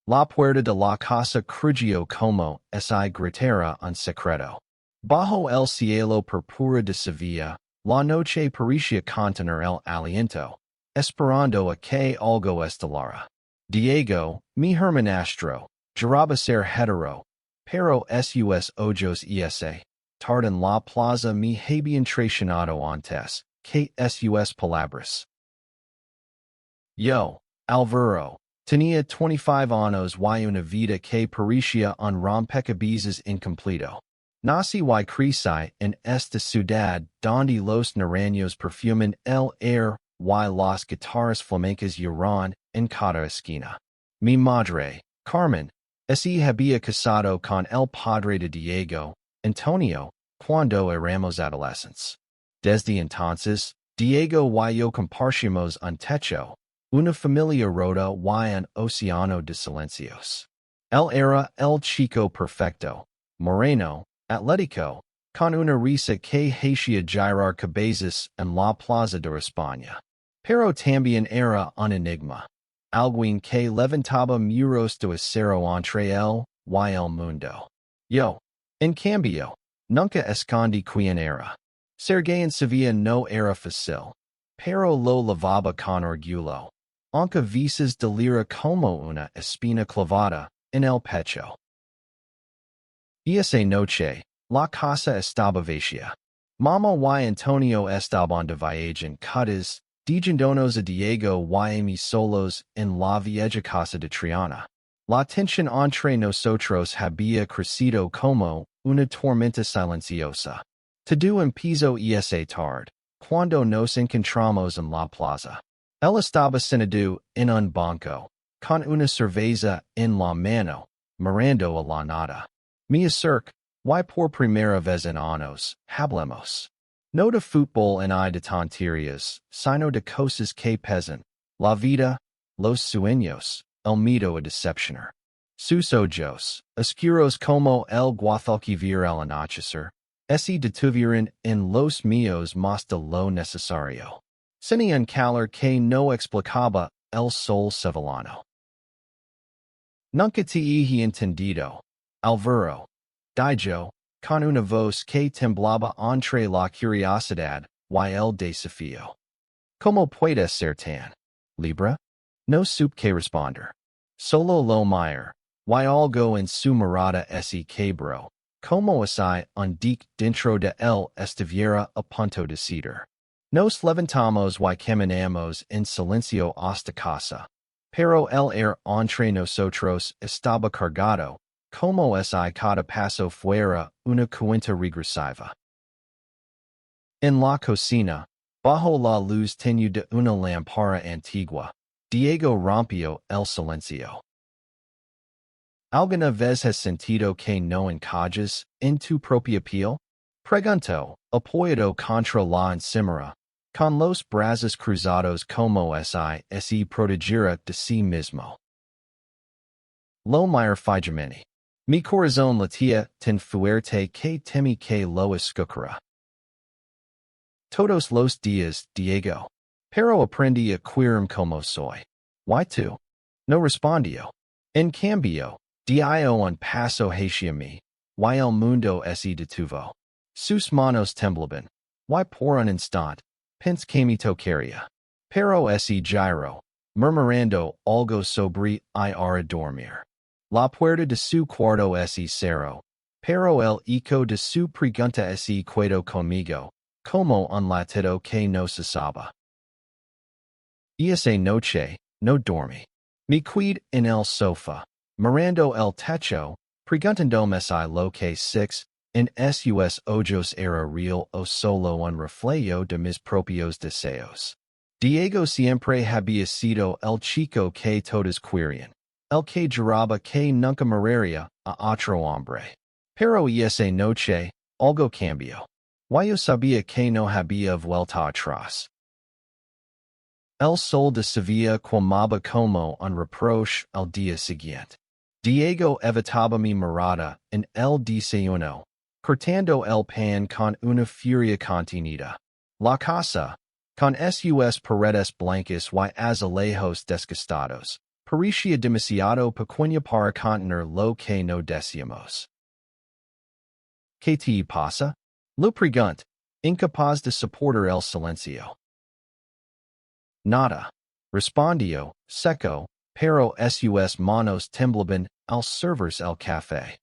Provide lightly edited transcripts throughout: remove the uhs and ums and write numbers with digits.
La puerta de la casa crujió como si gritara un secreto. Bajo el cielo purpura de Sevilla, la noche parecía contener el aliento, esperando a que algo estelara. Diego, mi hermanastro, Juraba ser hetero, pero sus ojos tardan la plaza me habían traicionado antes, que sus palabras. Yo, Alvaro, tenía 25 años y una vida que parecía un rompecabezas incompleto. Nací y crecí en esta ciudad donde los naranjos perfuman el air y las guitarras flamencas lloran en cada esquina. Mi madre, Carmen, había casado con el padre de Diego, Antonio, cuando éramos adolescentes. Desde entonces, Diego y yo compartimos un techo, una familia rota y un océano de silencios. Él era el chico perfecto, moreno, atlético, con una risa que hacía girar cabezas en la plaza de España. Pero también era un enigma, alguien que levantaba muros de acero entre él y el mundo. Yo, en cambio, nunca escondí quién era. Ser gay en Sevilla no era fácil, pero lo lavaba con orgullo, aunque a veces delira como una espina clavada en el pecho. Esa noche, la casa estaba vacía. Mama y Antonio estaban de viaje en Cádiz, dejándonos a Diego y a mí solos en la vieja casa de Triana. La tensión entre nosotros había crecido como una tormenta silenciosa. Todo empezó esa tarde, cuando nos encontramos en la plaza. Él estaba sentado en un banco, con una cerveza en la mano, mirando a la nada. Me acerqué, y por primera vez en años, hablemos. No de fútbol ni de tonterías, sino de cosas que pesan, la vida, los sueños, el miedo a decepcionar. Sus ojos, oscuros como el Guadalquivir al anochecer, se detuvieron en los míos más de lo necesario. Sin un calor que no explicaba el sol sevillano. Nunca te he entendido, Alvaro, dijo, con una voz que temblaba entre la curiosidad y el desafío. ¿Cómo puedes ser tan libre? No supe que responder. Solo lo mir, y algo en su mirada se quebró, como si un dique dentro de él estuviera a punto de ceder. Nos levantamos y caminamos en silencio hasta casa, pero el air entre nosotros estaba cargado, como si cada paso fuera una cuenta regresiva. En la cocina, bajo la luz tenue de una lámpara antigua, Diego rompió el silencio. ¿Alguna vez has sentido que no encajas en tu propia piel? Preguntó, apoyado contra la encimera, con los brazos cruzados como si protegiera de sí mismo. Lo mir fijamente. Mi corazón latía tan fuerte que temí que lo escuchara. Todos los días, Diego. Pero aprendí a quererme como soy. ¿Y tú? No respondió. En cambio, dio un paso hacia mí, y el mundo se detuvo. Sus manos temblaban, y por un instante, pensé que me tocaría. Pero se giró, murmurando algo sobre ir a dormir. La puerta de su cuarto se cerró, pero el eco de su pregunta se quedó conmigo, como un latido que no cesaba. Esa noche, no dormí. Me quedé en el sofá, mirando el techo, preguntándome si lo que en sus ojos era real o solo un reflejo de mis propios deseos. Diego siempre había sido el chico que todos querían, el que juraba que nunca miraría a otro hombre. Pero esa noche, algo cambió. Y yo sabía que no había vuelta atrás. El sol de Sevilla quemaba como un reproche al día siguiente. Diego evitaba mi mirada en el desayuno, cortando el pan con una furia contenida. La casa, con sus paredes blancas y azulejos desgastados, Parecía demasiado pequeña para contener lo que no deseamos. ¿Qué te pasa? Lo pregunta, incapaz de soportar el silencio. Nada. Respondió, seco, pero sus manos temblaban al servirse el café.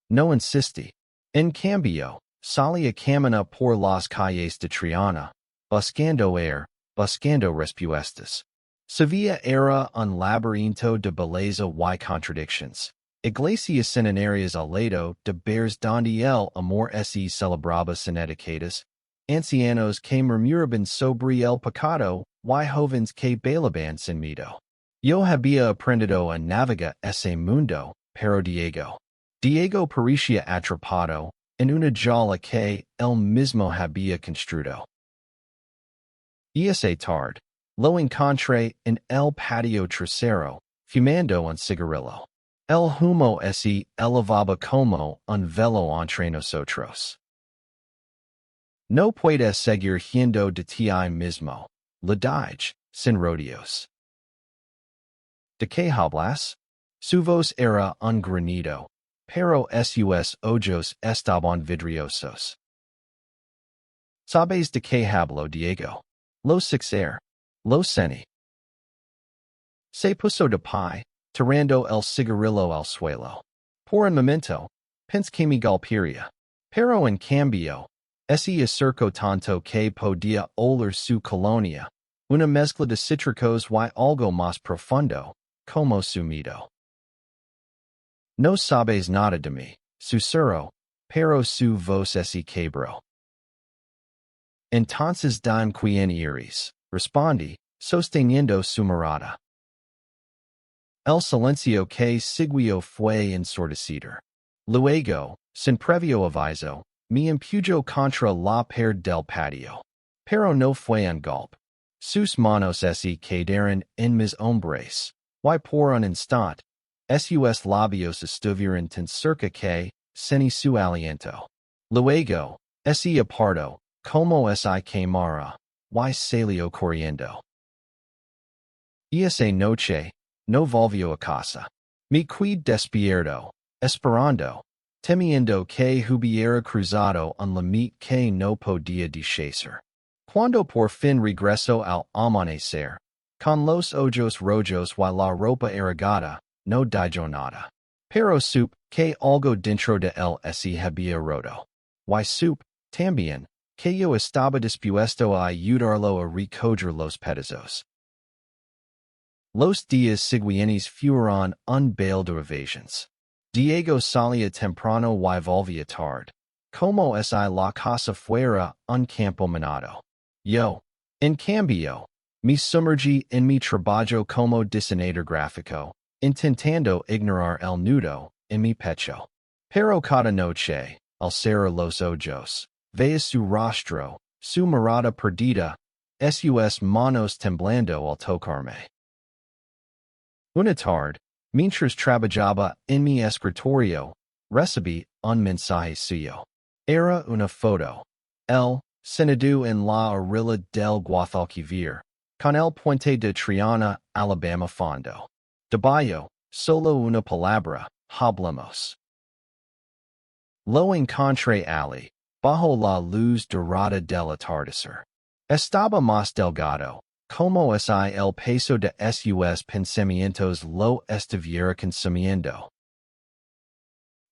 No insistí. En cambio, salí a caminar por las calles de Triana, buscando aire, buscando respuestas. Sevilla era un laberinto de belleza y contradicciones. Iglesias centenarias al lado de bares donde el amor se celebraba sin etiquetas, ancianos que murmuraban sobre el pecado y jóvenes que bailaban sin miedo. Yo había aprendido a navegar ese mundo, pero Diego parecía atrapado en una jaula que él mismo había construido. Esa tarde, lo encontré en el patio trasero, fumando un cigarrillo. El humo se elevaba como un velo entre nosotros. No puedes seguir yendo de ti mismo, le dije, sin rodeos. ¿De qué hablas? Su voz era un granido, pero sus ojos estaban vidriosos. ¿Sabes de qué hablo, Diego? Lo sixer, lo seni. Se puso de pie, tirando el cigarrillo al suelo. Por un momento, pensé que me golpearía. Pero en cambio, se acercó tanto que podía oler su colonia, una mezcla de cítricos y algo más profundo, como su miedo. No sabes nada de mí, susurró, pero su voz se quebró. Entonces ¿de quién eres? Respondí, sosteniendo su mirada. El silencio que siguió fue ensordecido. Luego, sin previo aviso, me empujó contra la pared del patio. Pero no fue un golpe. Sus manos se quedaron en mis hombros, y por un instante, sus labios estuvieron tan cerca que sentí su aliento. Luego, se apartó, como se quemara, y salió corriendo. Esa noche, no volvió a casa. Me quedé despierto, esperando, temiendo que hubiera cruzado un límite que no podía deshacer. Cuando por fin regresó al amanecer, con los ojos rojos y la ropa arrugada, no dijo nada. Pero supe que algo dentro de él se había roto. Y supe, también, que yo estaba dispuesto a ayudarlo a recoger los pedazos. Los días siguientes fueron un baile de evasiones. Diego salía temprano y volvía tarde, como si la casa fuera un campo minado. Yo, en cambio, me sumergí en mi trabajo como diseñador gráfico, intentando ignorar el nudo en mi pecho. Pero cada noche, al cerrar los ojos, veía su rostro, su mirada perdida, sus manos temblando al tocarme. Una tarde, mientras trabajaba en mi escritorio, recibí un mensaje suyo. Era una foto. Él, sentado en la orilla del Guadalquivir, con el puente de Triana, Alabama fondo. Debajo, solo una palabra, hablemos. Lo encontré allí, bajo la luz dorada del atardecer. Estaba más delgado, como si el peso de sus pensamientos lo estuviera consumiendo.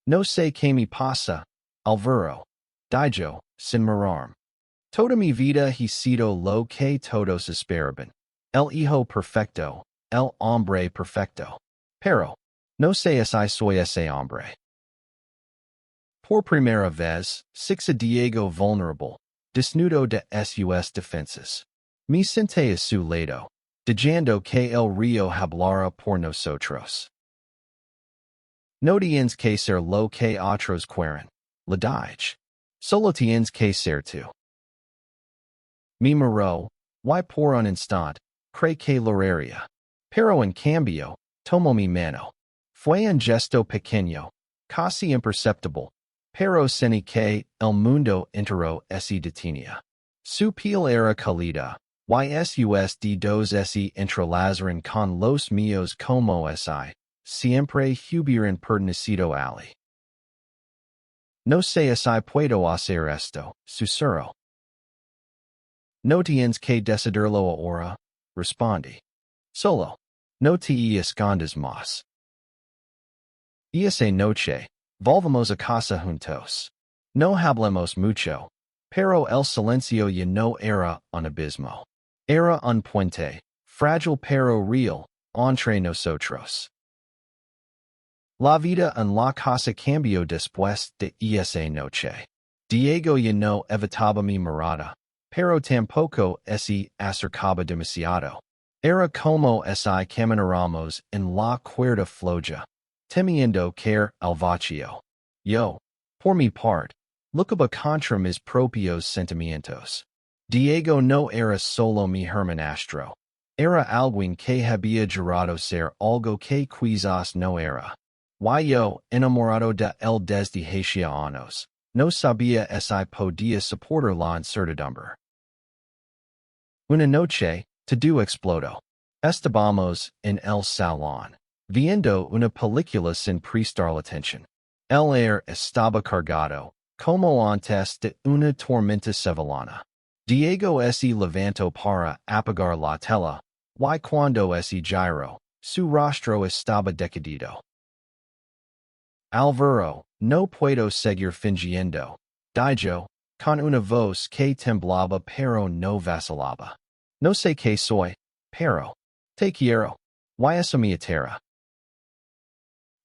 No sé qué me pasa, Alvaro, dijo, sin mirarme. Toda mi vida he sido lo que todos esperaban. El hijo perfecto, el hombre perfecto. Pero, no sé si soy ese hombre. Por primera vez, a Diego vulnerable, desnudo de sus defensas. Me senté a su lado, dejando que el río hablara por nosotros. No tienes que ser lo que otros quieren, le dije. Solo tienes que ser tú. Me miró, y por un instante, creí que lo haría. Pero en cambio, tomó mi mano. Fue un gesto pequeño, casi imperceptible, pero sentí que el mundo entero se detenía. Su piel era cálida, Ysus dos ese entrelazaron con los míos como si siempre hubieran pertenecido ali. No sé si puedo hacer esto, susurro. No tienes que decidirlo ahora, respondí. Solo. No te escondas más. Esa noche, volvamos a casa juntos. No hablemos mucho, pero el silencio ya no era un abismo. Era un puente, frágil pero real, entre nosotros. La vida en la casa cambió después de esa noche. Diego ya no evitaba mi mirada, pero tampoco se acercaba demasiado. Era como si camináramos en la cuerda floja, temiendo caer al vacío. Yo, por mi parte, luchaba contra mis propios sentimientos. Diego no era solo mi hermanastro. Era alguien que había jurado ser algo que quizás no era. Yo, enamorado de él desde hacía años, no sabía si podía soportar la incertidumbre. Una noche, todo explotó. Estábamos en el salón, viendo una película sin prestar la atención. El aire estaba cargado, como antes de una tormenta sevillana. Diego se levantó para apagar la tela, y cuando se giró, su rostro estaba decidido. Alvaro, no puedo seguir fingiendo, dijo, con una voz que temblaba pero no vacilaba. No sé qué soy, pero te quiero. Esa mi tierra.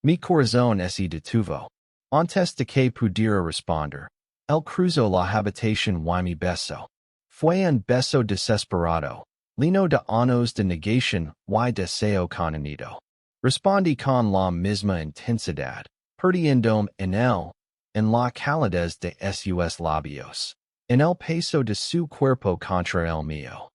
Mi corazón se detuvo. Antes de que pudiera responder, él cruzó la habitación y mi beso. Fue un beso desesperado, lleno de años de negación y deseo contenido. Respondí con la misma intensidad, perdiéndome en él, en la calidez de sus labios, en el peso de su cuerpo contra el mío.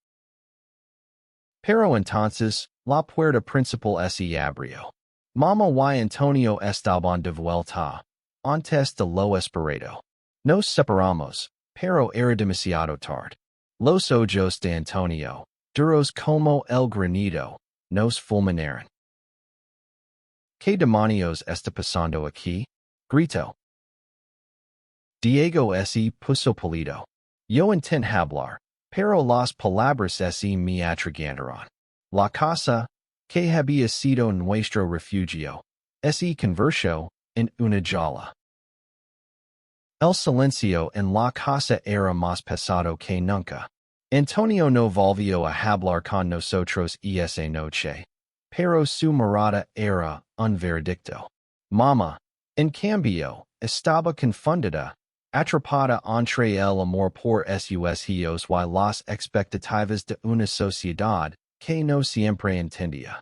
Pero entonces, la puerta principal se abrió. Mama y Antonio estaban de vuelta, antes de lo esperado. Nos separamos, pero era demasiado tarde. Los ojos de Antonio, duros como el granito, nos fulminaron. ¿Qué demonios está pasando aquí? Gritó. Diego se puso pálido. Yo intento hablar, pero las palabras se me atragantaron. La casa, que había sido nuestro refugio, se convirtió en una jaula. El silencio en la casa era más pesado que nunca. Antonio no volvió a hablar con nosotros esa noche, pero su mirada era un veredicto. Mama, en cambio, estaba confundida, atrapada entre el amor por sus hijos y las expectativas de una sociedad que no siempre entendía.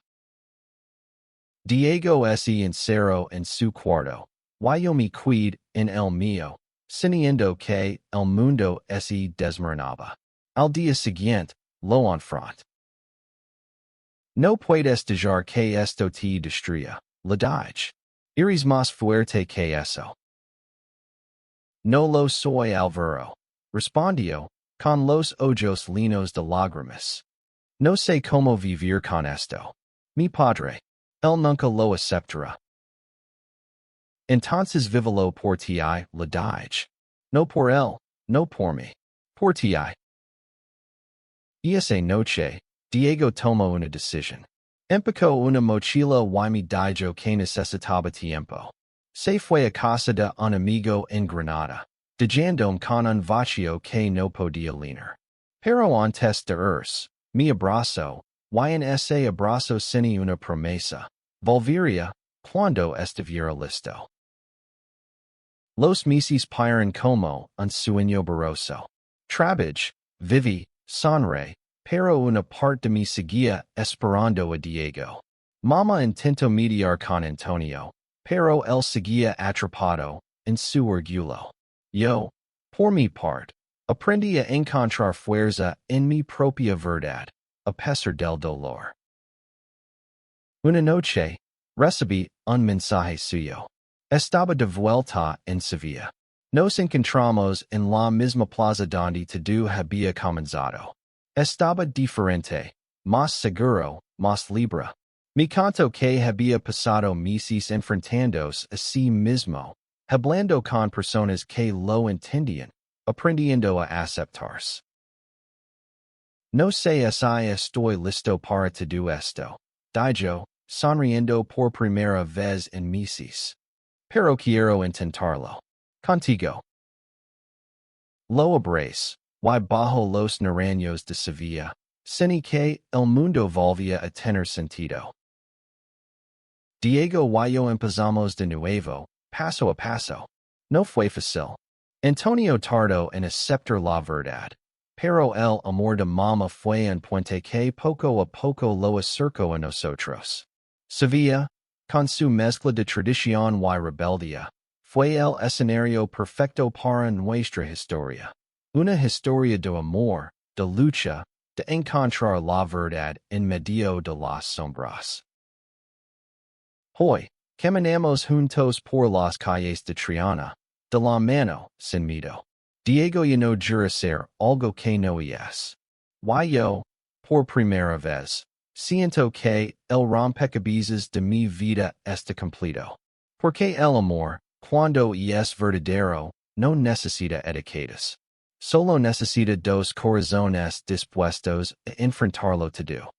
Diego se encerró en su cuarto, y yo me quedé en el mío, sintiendo que el mundo se desmoronaba. Al día siguiente, lo enfront. No puedes dejar que esto te destruya, le dije. Eres más fuerte que eso. No lo soy, Alvaro, respondió, con los ojos llenos de lágrimas. No sé cómo vivir con esto. Mi padre, él nunca lo aceptará. Entonces vívelo por ti, le dije. No por él, no por mí. Por ti. Esa noche, Diego tomó una decisión. Empacó una mochila y me dijo que necesitaba tiempo. Se fue a casa de un amigo en Granada, dejándome con un vacío que no podía llenar. Pero antes de irse, me abrazó, y en ese abrazo sentí una promesa. Volvería, cuando estuviera listo. Los meses pasaron como un sueño borroso. Trabaj, viví, sonreí, pero una parte de mí seguía esperando a Diego. Mama intentó mediar con Antonio, pero él seguía atrapado en su orgullo. Yo, por mi parte, aprendí a encontrar fuerza en mi propia verdad, a pesar del dolor. Una noche, recibí un mensaje suyo. Estaba de vuelta en Sevilla. Nos encontramos en la misma plaza donde todo había comenzado. Estaba diferente, más seguro, más libre. Mi canto que había pasado meses enfrentándose a sí mismo, hablando con personas que lo entendían, aprendiendo a aceptarse. No sé si estoy listo para todo esto, dijo, sonriendo por primera vez en meses. Pero quiero intentarlo. Contigo. Lo abrace, y bajo los naranjos de Sevilla, sin que el mundo volvía a tener sentido. Diego y yo empezamos de nuevo, paso a paso. No fue fácil. Antonio tardó en aceptar la verdad, pero el amor de mamá fue un puente que poco a poco lo acercó a nosotros. Sevilla, con su mezcla de tradición y rebeldía, fue el escenario perfecto para nuestra historia. Una historia de amor, de lucha, de encontrar la verdad en medio de las sombras. Hoy, caminamos juntos por las calles de Triana, de la mano, sin miedo. Diego ya no jura ser algo que no es. Y yo, por primera vez, siento que el rompecabezas de mi vida está completo. Porque el amor, cuando es verdadero, no necesita etiquetas. Solo necesita dos corazones dispuestos a enfrentarlo todo.